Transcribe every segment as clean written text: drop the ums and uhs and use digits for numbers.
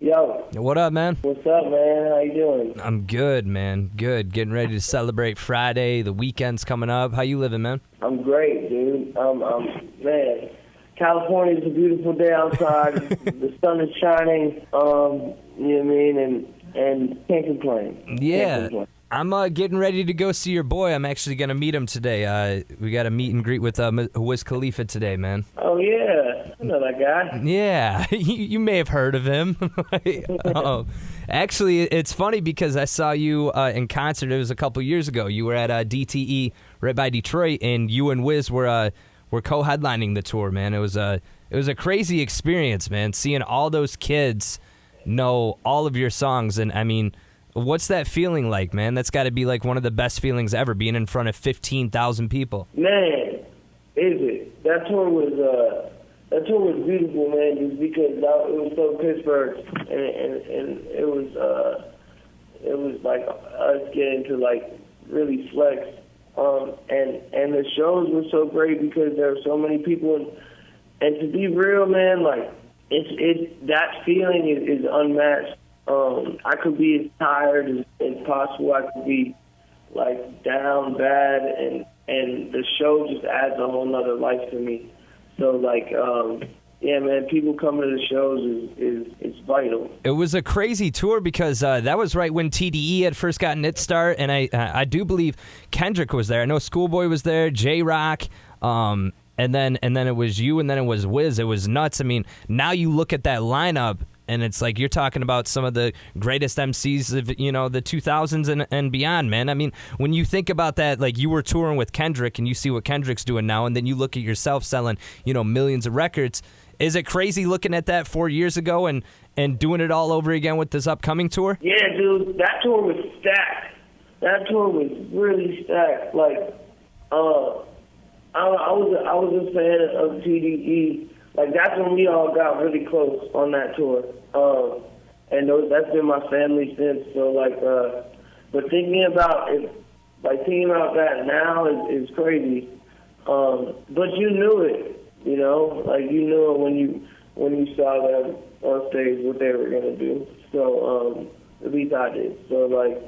Yo. What up, man? What's up, man? How you doing? I'm good, man. Good. Getting ready to celebrate Friday. The weekend's coming up. How you living, man? I'm great, dude. Man, California's a beautiful day outside. The sun is shining. You know what I mean? And can't complain. Yeah. Can't complain. I'm getting ready to go see your boy. I'm actually going to meet him today. We got a meet and greet with Wiz Khalifa today, man. Oh, yeah. I know that guy. Yeah. You may have heard of him. Actually, it's funny because I saw you in concert. It was a couple years ago. You were at DTE right by Detroit, and you and Wiz were co-headlining the tour, man. It was a crazy experience, man, seeing all those kids know all of your songs. And, I mean, what's that feeling like, man? That's got to be like one of the best feelings ever, being in front of 15,000 people. Man, is it? That tour was beautiful, man, just because it was so Pittsburgh, and it was like us getting to like really flex, and the shows were so great because there were so many people, and to be real, man, like it's that feeling is unmatched. I could be as tired as possible. I could be like down bad, and the show just adds a whole nother life to me. So like, yeah, man, people coming to the shows is vital. It was a crazy tour because that was right when TDE had first gotten its start, and I do believe Kendrick was there. I know Schoolboy was there, J-Rock, and then it was you, and then it was Wiz. It was nuts. I mean, now you look at that lineup, and it's like you're talking about some of the greatest MCs of, the 2000s and beyond, man. I mean, when you think about that, like you were touring with Kendrick and you see what Kendrick's doing now, and then you look at yourself selling, millions of records. Is it crazy looking at that 4 years ago and doing it all over again with this upcoming tour? Yeah, dude, that tour was stacked. That tour was really stacked. Like, I was a fan of TDE. Like, that's when we all got really close on that tour. And that's been my family since. So, like, but thinking about that now is crazy. But you knew it, like you knew it when you saw them on stage, what they were going to do. So, at least I did. So, like,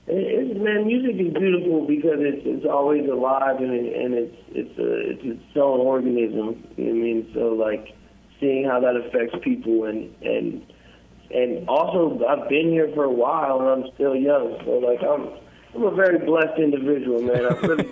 man, music is beautiful because it's always alive and it's its own organism. You know what I mean? So like seeing how that affects people and also I've been here for a while and I'm still young. So like I'm a very blessed individual, man. I really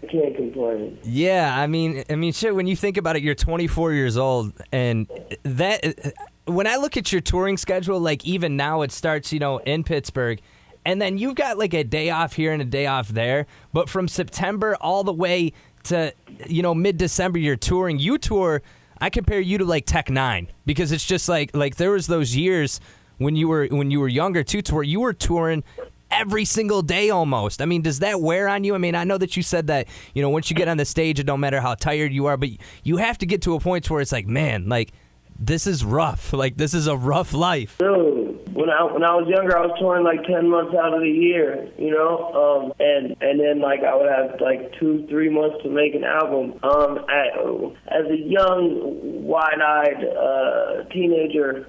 can't complain. Yeah, I mean, shit. When you think about it, you're 24 years old, and that when I look at your touring schedule, like even now it starts, in Pittsburgh. And then you've got like a day off here and a day off there. But from September all the way to, mid-December, you're touring. You tour, I compare you to like Tech 9 because it's just like there was those years when you were younger too, to where you were touring every single day almost. I mean, does that wear on you? I mean, I know that you said that, once you get on the stage, it don't matter how tired you are, but you have to get to a point where it's like, man, like, this is rough. Like, this is a rough life. Dude, when I was younger, I was touring like 10 months out of the year, and then like I would have like 2-3 months to make an album. As a young, wide-eyed teenager,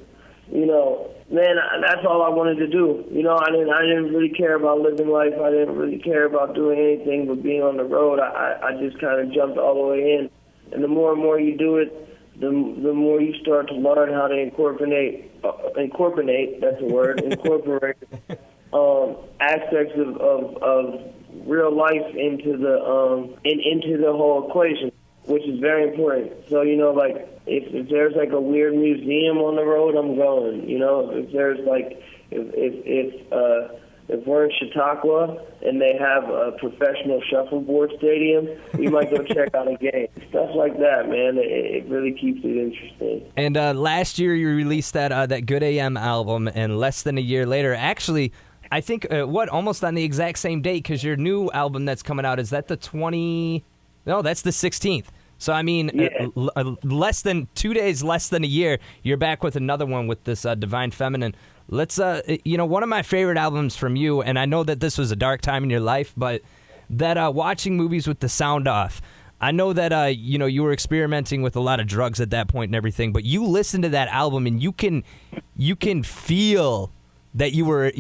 man, that's all I wanted to do. I didn't really care about living life. I didn't really care about doing anything but being on the road. I just kind of jumped all the way in. And the more and more you do it, the more you start to learn how to incorporate that's a word, incorporate aspects of real life into the whole equation, which is very important. So, like if there's like a weird museum on the road, I'm going. If there's like if we're in Chautauqua and they have a professional shuffleboard stadium, we might go check out a game. Stuff like that, man. It really keeps it interesting. And last year you released that Good AM album, and less than a year later, actually, I think, almost on the exact same date, because your new album that's coming out, is that the 20... No, that's the 16th. So, I mean, yeah. Less than 2 days, less than a year, you're back with another one with this Divine Feminine. Let's, one of my favorite albums from you, and I know that this was a dark time in your life, but that Watching Movies with the Sound Off, I know that you were experimenting with a lot of drugs at that point and everything, but you listen to that album and you can feel that you were,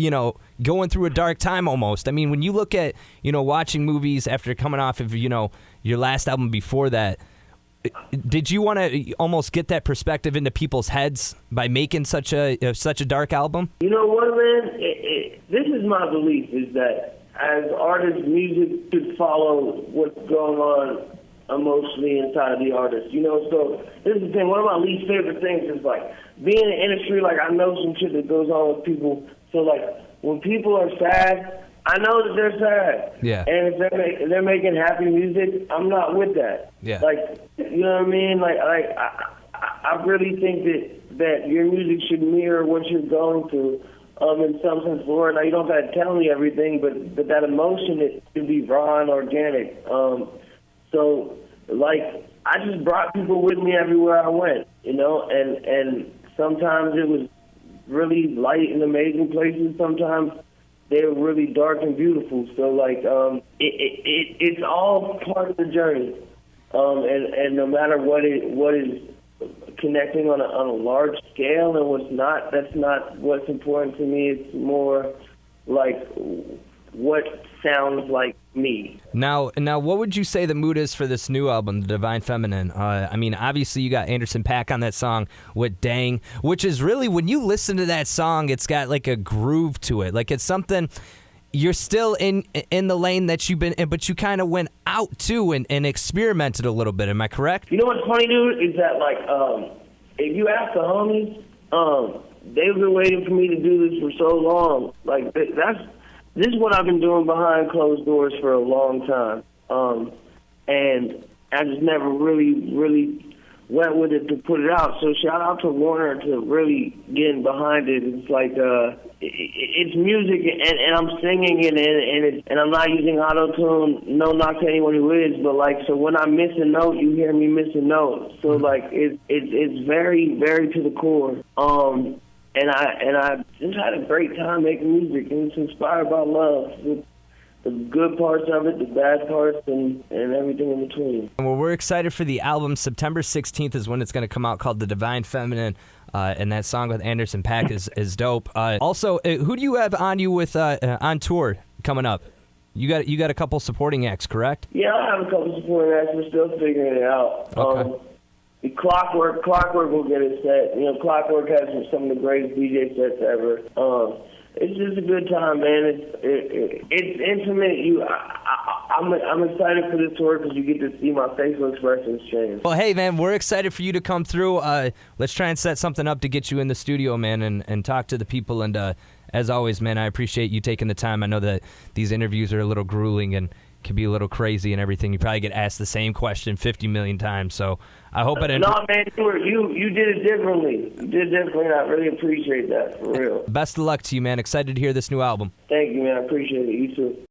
going through a dark time almost. I mean, when you look at, watching movies after coming off of, your last album before that, did you want to almost get that perspective into people's heads by making such a dark album? You know what, man? This is my belief, is that as artists, music should follow what's going on emotionally inside of the artist. So this is the thing. One of my least favorite things is, like, being in the industry, like, I know some shit that goes on with people. So, like, when people are sad, I know that they're sad. Yeah. And if they're making happy music, I'm not with that. Yeah. Like, you know what I mean? Like I really think that your music should mirror what you're going through. In some sense, Lord. Now, you don't got to tell me everything, but that emotion, it should be raw and organic. So, like, I just brought people with me everywhere I went, and sometimes it was really light and amazing places. Sometimes they were really dark and beautiful. So, like, it's all part of the journey. And no matter what is connecting on a large scale and what's not, that's not what's important to me. It's more like what sounds like me. Now, what would you say the mood is for this new album, The Divine Feminine? I mean, obviously you got Anderson .Paak on that song with Dang, which is really, when you listen to that song, it's got like a groove to it. Like, it's something, you're still in the lane that you've been in, but you kind of went out too and experimented a little bit. Am I correct? You know what's funny, dude, is that, like, if you ask the homies, they've been waiting for me to do this for so long. Like, this is what I've been doing behind closed doors for a long time. And I just never really went with it to put it out. So shout out to Warner to really getting behind it. It's like, it's music, and I'm singing it, and I'm not using auto-tune. No knock to anyone who is, but, like, so when I miss a note, you hear me miss a note. So, like, it's very, very to the core. And I just had a great time making music, and it's inspired by love. The good parts of it, the bad parts, and everything in between. Well, we're excited for the album. September 16th is when it's going to come out, called The Divine Feminine, and that song with Anderson .Paak is dope. Also, who do you have on you with on tour coming up? You got a couple supporting acts, correct? Yeah, I have a couple supporting acts. We're still figuring it out. Okay. The Clockwork will get a set. Clockwork has some of the greatest DJ sets ever. It's just a good time, man. It's intimate. I'm excited for this tour because you get to see my facial expressions change. Well, hey, man, we're excited for you to come through. Let's try and set something up to get you in the studio, man, and talk to the people. And as always, man, I appreciate you taking the time. I know that these interviews are a little grueling and can be a little crazy and everything. You probably get asked the same question 50 million times. So I hope I didn't. No, man, you did it differently. You did it differently, and I really appreciate that, for real. Best of luck to you, man. Excited to hear this new album. Thank you, man. I appreciate it. You too.